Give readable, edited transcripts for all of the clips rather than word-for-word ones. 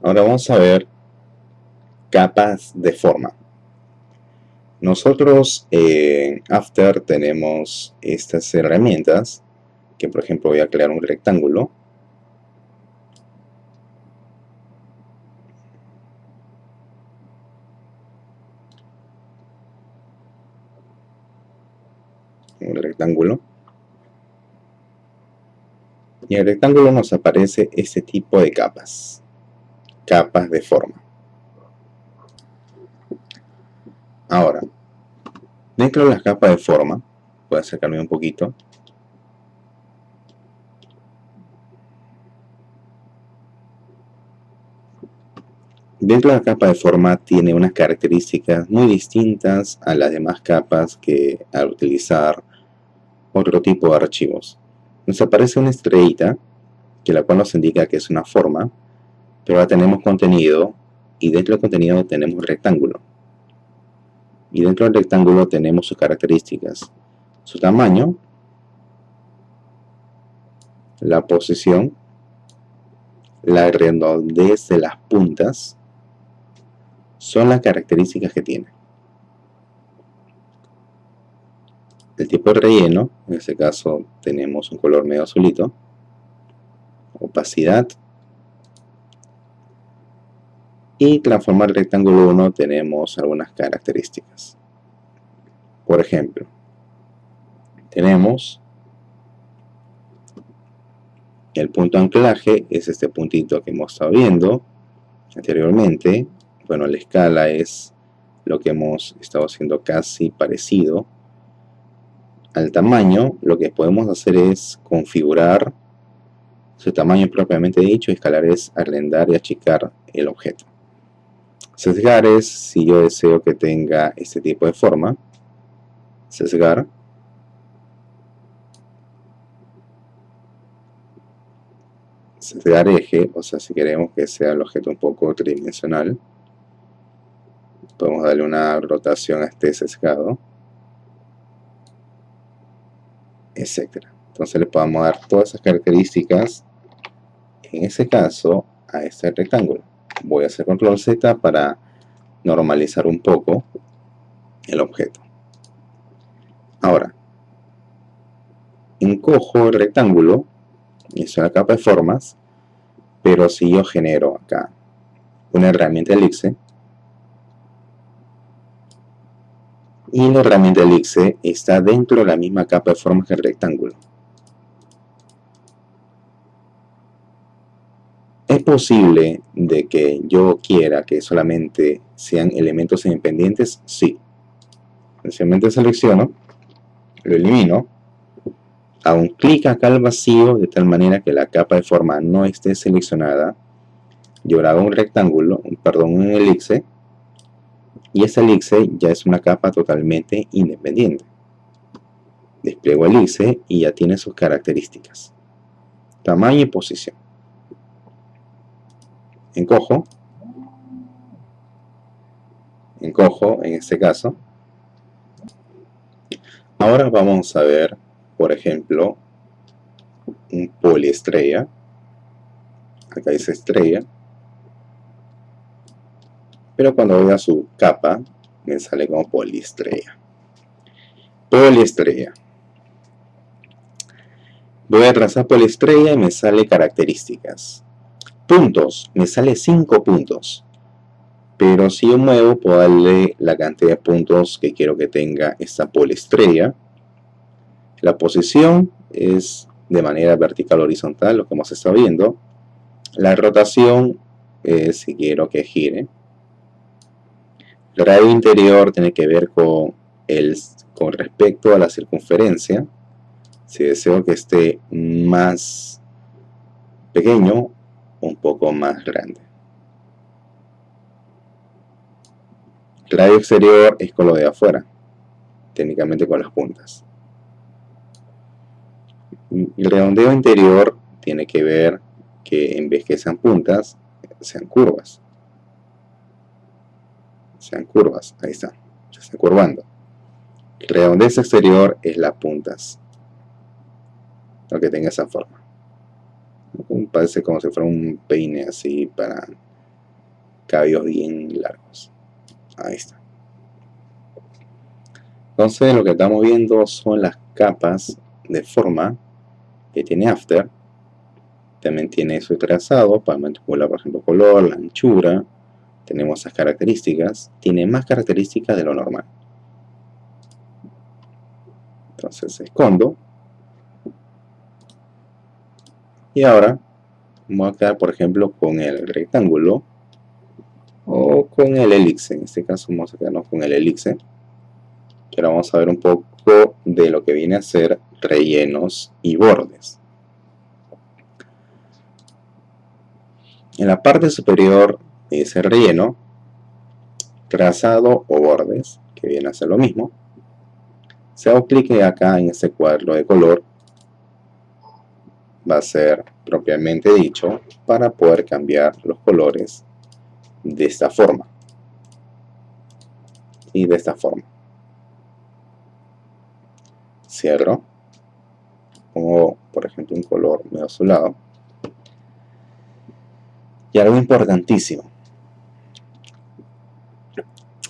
Ahora vamos a ver capas de forma. Nosotros en After tenemos estas herramientas, que por ejemplo voy a crear un rectángulo. Un rectángulo. Y en el rectángulo nos aparece este tipo de capas. Capas de forma. Ahora, dentro de las capas de forma, voy a acercarme un poquito. Dentro de la capa de forma tiene unas características muy distintas a las demás capas que al utilizar otro tipo de archivos. Nos aparece una estrellita, que la cual nos indica que es una forma, pero ahora tenemos contenido, y dentro del contenido tenemos rectángulo. Y dentro del rectángulo tenemos sus características, su tamaño, la posición, la redondez de las puntas, son las características que tiene. El tipo de relleno, en este caso tenemos un color medio azulito, opacidad, y transformar el rectángulo 1 tenemos algunas características. Por ejemplo, tenemos el punto de anclaje, es este puntito que hemos estado viendo anteriormente. Bueno, la escala es lo que hemos estado haciendo casi parecido al tamaño. Lo que podemos hacer es configurar su tamaño propiamente dicho, y escalar es agrandar y achicar el objeto. Sesgar es si yo deseo que tenga este tipo de forma. Sesgar. Sesgar eje, o sea, si queremos que sea el objeto un poco tridimensional, podemos darle una rotación a este sesgado, etc. Entonces le podemos dar todas esas características, en ese caso, a este rectángulo. Voy a hacer control Z para normalizar un poco el objeto. Ahora, encojo el rectángulo, y es una capa de formas, pero si yo genero acá una herramienta elipse, y la herramienta elipse está dentro de la misma capa de formas que el rectángulo. ¿Es posible de que yo quiera que solamente sean elementos independientes? Sí. Sencillamente selecciono, lo elimino, hago un clic acá al vacío de tal manera que la capa de forma no esté seleccionada. Yo ahora hago un rectángulo, un elipse, y esta elipse ya es una capa totalmente independiente. Despliego el elipse y ya tiene sus características, tamaño y posición. Encojo en este caso. Ahora vamos a ver, por ejemplo, un poliestrella. Acá dice estrella, pero cuando voy a su capa me sale como poliestrella. Poliestrella. Voy a trazar poliestrella y me sale características. Puntos, me sale 5 puntos. Pero si yo muevo, puedo darle la cantidad de puntos que quiero que tenga esta poliestrella. La posición es de manera vertical o horizontal, lo que hemos estado viendo. La rotación es si quiero que gire. El radio interior tiene que ver con respecto a la circunferencia. Si deseo que esté más pequeño, un poco más grande. El radio exterior es con lo de afuera, técnicamente con las puntas. El redondeo interior tiene que ver que en vez que sean puntas, sean curvas. Sean curvas, ahí está, se está curvando. El redondez exterior es las puntas, lo que tenga esa forma. Parece como si fuera un peine así para cabellos bien largos. Ahí está. Entonces lo que estamos viendo son las capas de forma que tiene After. También tiene su trazado para manipular, por ejemplo, color, la anchura. Tenemos esas características. Tiene más características de lo normal. Entonces escondo. Y ahora vamos a quedar, por ejemplo, con el rectángulo o con el elipse. En este caso vamos a quedarnos con el elipse. Y ahora vamos a ver un poco de lo que viene a ser rellenos y bordes. En la parte superior dice relleno, trazado o bordes, que viene a ser lo mismo. Si hago clic acá en este cuadro de color, va a ser propiamente dicho para poder cambiar los colores de esta forma y de esta forma. Cierro, pongo por ejemplo un color medio azulado. Y algo importantísimo,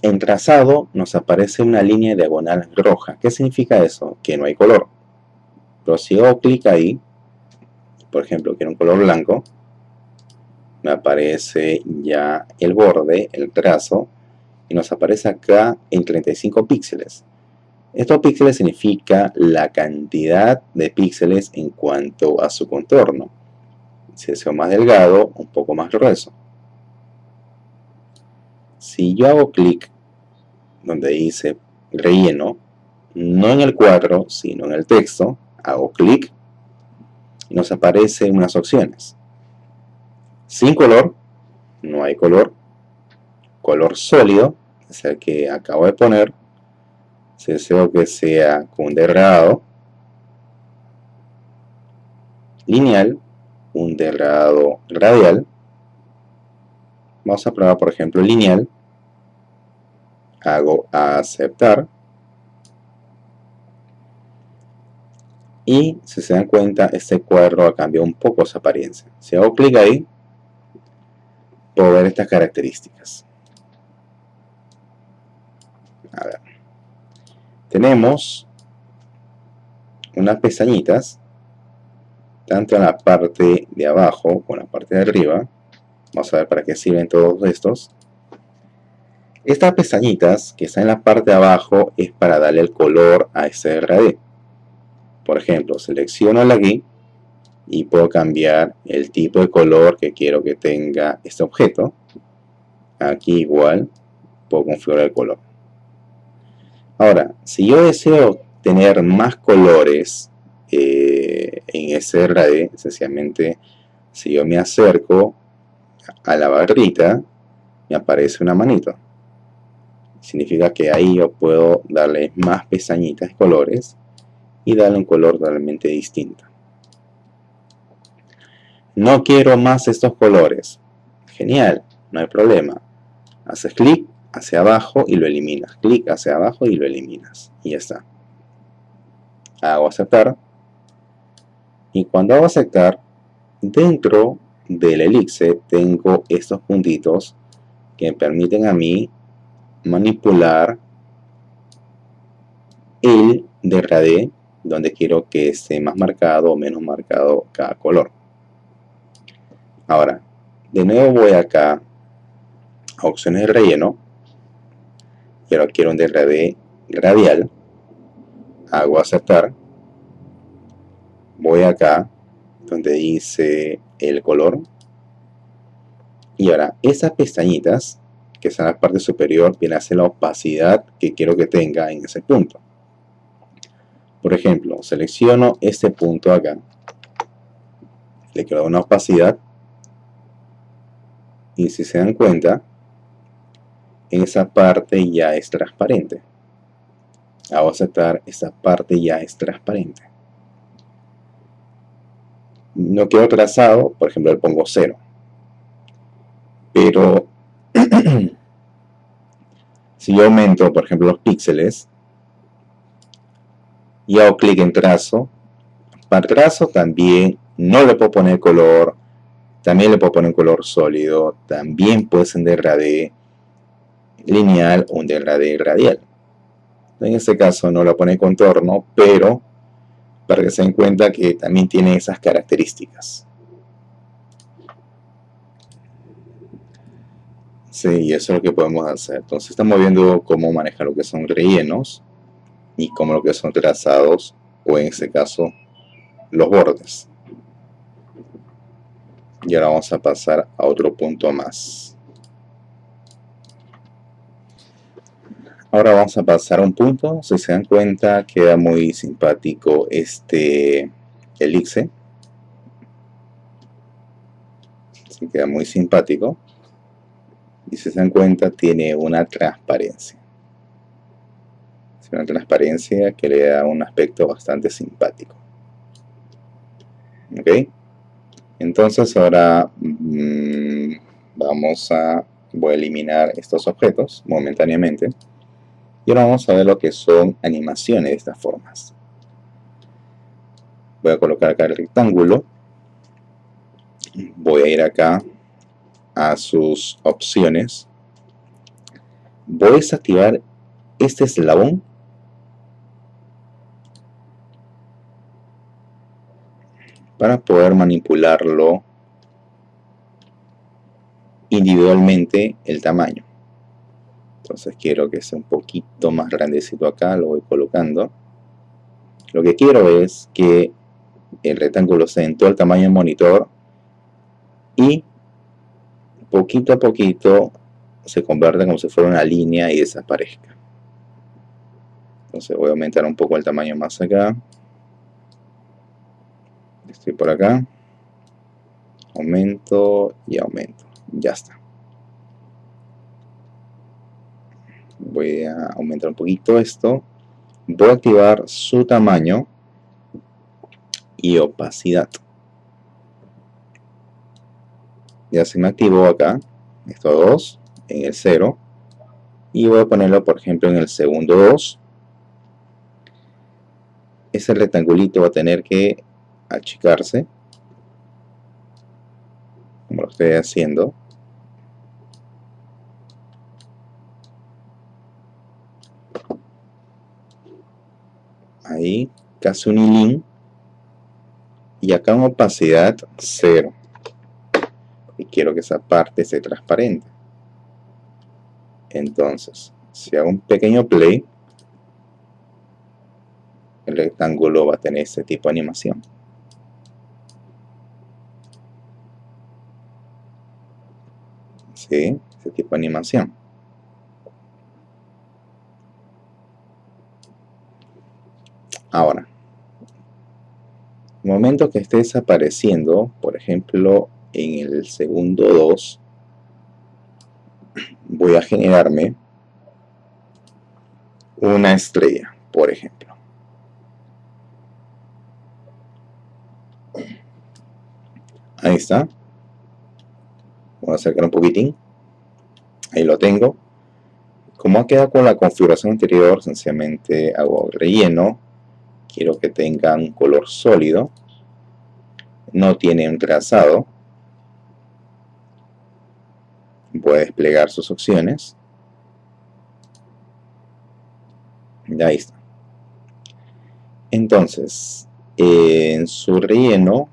en trazado nos aparece una línea diagonal roja. ¿Qué significa eso? Que no hay color. Pero si hago clic ahí, por ejemplo quiero un color blanco, me aparece ya el borde, el trazo, y nos aparece acá en 35 píxeles. Estos píxeles significa la cantidad de píxeles en cuanto a su contorno. Si deseo más delgado, un poco más grueso. Si yo hago clic donde dice relleno, no en el cuadro, sino en el texto, hago clic y nos aparecen unas opciones. Sin color, no hay color. Color sólido, es el que acabo de poner. Si deseo que sea con un degradado. Lineal, un degradado radial. Vamos a probar por ejemplo lineal. Hago aceptar. Y si se dan cuenta, este cuadro ha cambiado un poco su apariencia. Si hago clic ahí, puedo ver estas características. A ver. Tenemos unas pestañitas, tanto en la parte de abajo como en la parte de arriba. Vamos a ver para qué sirven todos estos. Estas pestañitas que están en la parte de abajo es para darle el color a este degradé. Por ejemplo, selecciono aquí y puedo cambiar el tipo de color que quiero que tenga este objeto. Aquí igual puedo configurar el color. Ahora, si yo deseo tener más colores en ese degradé, sencillamente si yo me acerco a la barrita, me aparece una manito. Significa que ahí yo puedo darle más pestañitas de colores y darle un color totalmente distinto. No quiero más estos colores. Genial, no hay problema. Haces clic hacia abajo y lo eliminas. Clic hacia abajo y lo eliminas. Y ya está. Hago aceptar. Y cuando hago aceptar, dentro del elipse tengo estos puntitos que me permiten a mí manipular el degradé donde quiero que esté más marcado o menos marcado cada color. Ahora, de nuevo voy acá a opciones de relleno y ahora quiero un degradé radial. Hago aceptar. Voy acá donde dice el color y ahora esas pestañitas que están en la parte superior vienen a ser la opacidad que quiero que tenga en ese punto. Por ejemplo, selecciono este punto acá, le quiero dar una opacidad y si se dan cuenta, esa parte ya es transparente. Hago aceptar, esa parte ya es transparente. No quiero trazado, por ejemplo, le pongo 0. Pero si yo aumento, por ejemplo, los píxeles y hago clic en trazo, para trazo también no le puedo poner color, También le puedo poner un color sólido. También puede ser un degradé lineal o un degradé radial. En este caso no lo pone contorno, pero para que se den cuenta que también tiene esas características. Sí, y eso es lo que podemos hacer. Entonces estamos viendo cómo manejar lo que son rellenos y cómo lo que son trazados, o en este caso los bordes. Y ahora vamos a pasar a otro punto más. Ahora vamos a pasar a un punto. Si se dan cuenta, queda muy simpático este elixir. Sí, queda muy simpático. Y si se dan cuenta, tiene una transparencia. Una transparencia que le da un aspecto bastante simpático. ¿Ok? Entonces ahora voy a eliminar estos objetos momentáneamente. Y ahora vamos a ver lo que son animaciones de estas formas. Voy a colocar acá el rectángulo. Voy a ir acá a sus opciones. Voy a desactivar este eslabón para poder manipularlo individualmente el tamaño. Entonces quiero que sea un poquito más grandecito acá, lo voy colocando. Lo que quiero es que el rectángulo sea en todo el tamaño del monitor y poquito a poquito se convierta como si fuera una línea y desaparezca. Entonces voy a aumentar un poco el tamaño más acá. Estoy por acá. Aumento y aumento. Ya está. Voy a aumentar un poquito esto. Voy a activar su tamaño y opacidad. Ya se me activó acá. Estos dos en el 0. Y voy a ponerlo, por ejemplo, en el segundo 2. Ese rectangulito va a tener que achicarse, como lo estoy haciendo. Ahí, casi un hilín. Y acá en opacidad 0. Y quiero que esa parte esté transparente. Entonces, si hago un pequeño play, el rectángulo va a tener este tipo de animación. ¿Sí? Este tipo de animación. Ahora, el momento que esté desapareciendo, por ejemplo, en el segundo 2, voy a generarme una estrella, por ejemplo. Ahí está. Voy a acercar un poquitín. Ahí lo tengo. Como ha quedado con la configuración anterior, sencillamente hago relleno. Quiero que tenga un color sólido. No tiene un trazado. Voy a desplegar sus opciones. Y ahí está. Entonces, en su relleno,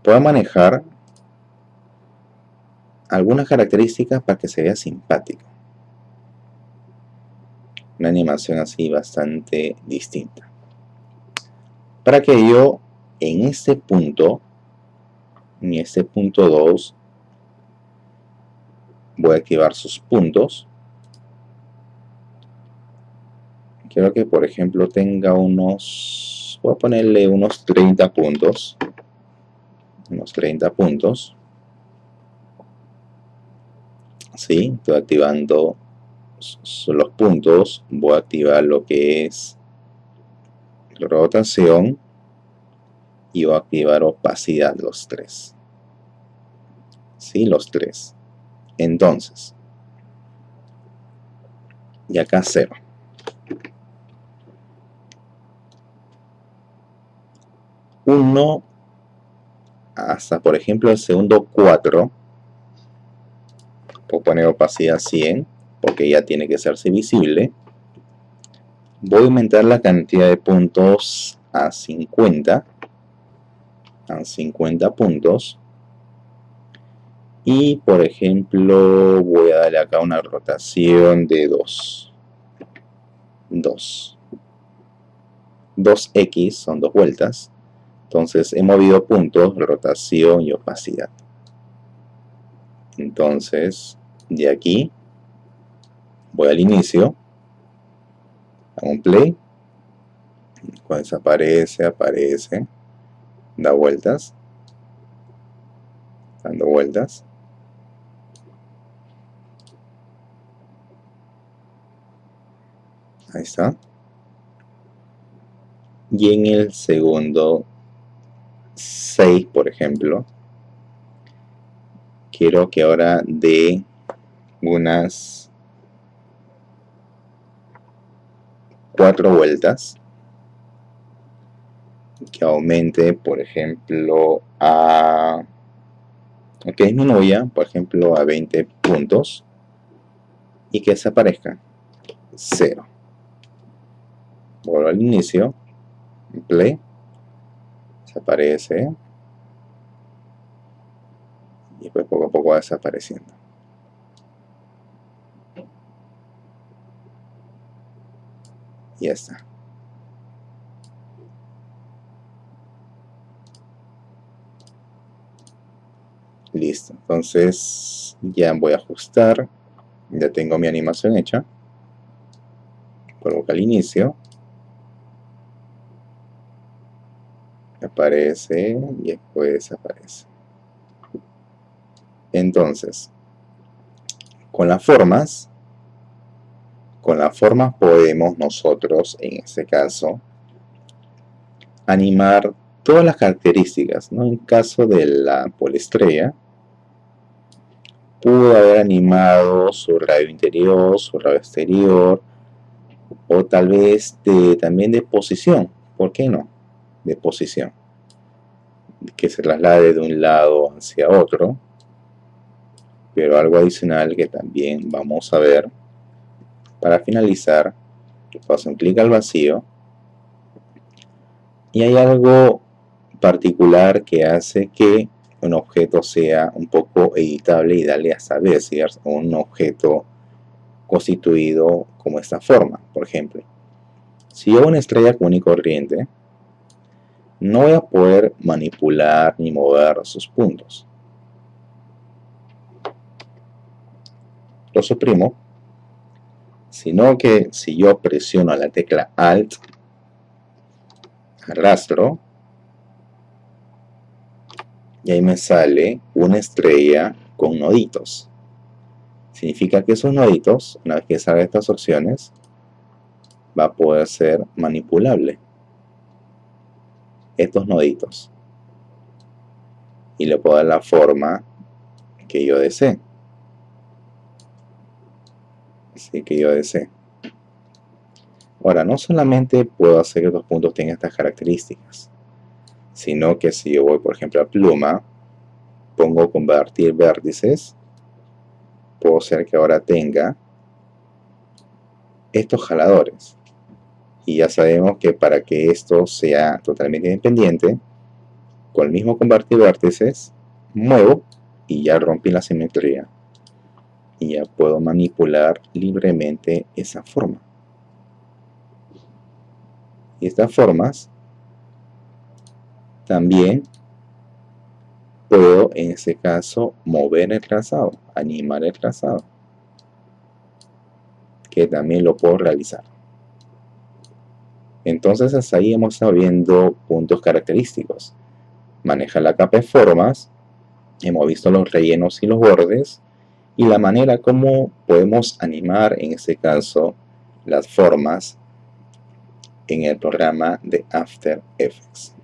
puedo manejar algunas características para que se vea simpático. Una animación así bastante distinta. Para que yo, en este punto 2, voy a activar sus puntos. Quiero que, por ejemplo, tenga unos, voy a ponerle unos 30 puntos. Unos 30 puntos. ¿Sí? Estoy activando los puntos. Voy a activar lo que es rotación. Y voy a activar opacidad, los tres. ¿Sí? Los tres. Entonces, y acá 0. Uno hasta por ejemplo el segundo 4, puedo poner opacidad 100 porque ya tiene que hacerse visible. Voy a aumentar la cantidad de puntos a 50 puntos, y por ejemplo voy a darle acá una rotación de 2x, son 2 vueltas. Entonces he movido puntos, rotación y opacidad. Entonces de aquí voy al inicio, hago un play, cuando desaparece, aparece, da vueltas, dando vueltas. Ahí está. Y en el segundo 6, por ejemplo, quiero que ahora dé unas 4 vueltas, que aumente, por ejemplo, que disminuya, por ejemplo, a 20 puntos, y que desaparezca 0. Vuelvo al inicio, play, desaparece, y después poco a poco va desapareciendo. Y ya está. Listo. Entonces ya voy a ajustar. Ya tengo mi animación hecha. Vuelvo al inicio. Aparece y después desaparece. Entonces, con las formas podemos nosotros, en este caso, animar todas las características, ¿no? En caso de la poliestrella, pudo haber animado su radio interior, su radio exterior, o tal vez también de posición. ¿Por qué no? De posición. Que se traslade de un lado hacia otro. Pero algo adicional que también vamos a ver para finalizar, paso un clic al vacío, y hay algo particular que hace que un objeto sea un poco editable y darle hasta Bezier a un objeto constituido como esta forma. Por ejemplo, si yo hago una estrella común y corriente, no voy a poder manipular ni mover sus puntos. Lo suprimo, sino que si yo presiono la tecla Alt, arrastro, y ahí me sale una estrella con noditos. Significa que esos noditos, una vez que salga estas opciones, va a poder ser manipulable. Estos noditos. Y le puedo dar la forma que yo desee. Así que yo desee. Ahora, no solamente puedo hacer que estos puntos tengan estas características, sino que si yo voy, por ejemplo, a pluma, pongo convertir vértices, puedo hacer que ahora tenga estos jaladores. Y ya sabemos que para que esto sea totalmente independiente, con el mismo convertir vértices, muevo y ya rompí la simetría. Y ya puedo manipular libremente esa forma. Y estas formas también puedo, en este caso, mover el trazado, animar el trazado, que también lo puedo realizar. Entonces hasta ahí hemos estado viendo puntos característicos. Maneja la capa de formas, hemos visto los rellenos y los bordes, y la manera como podemos animar, en este caso, las formas en el programa de After Effects.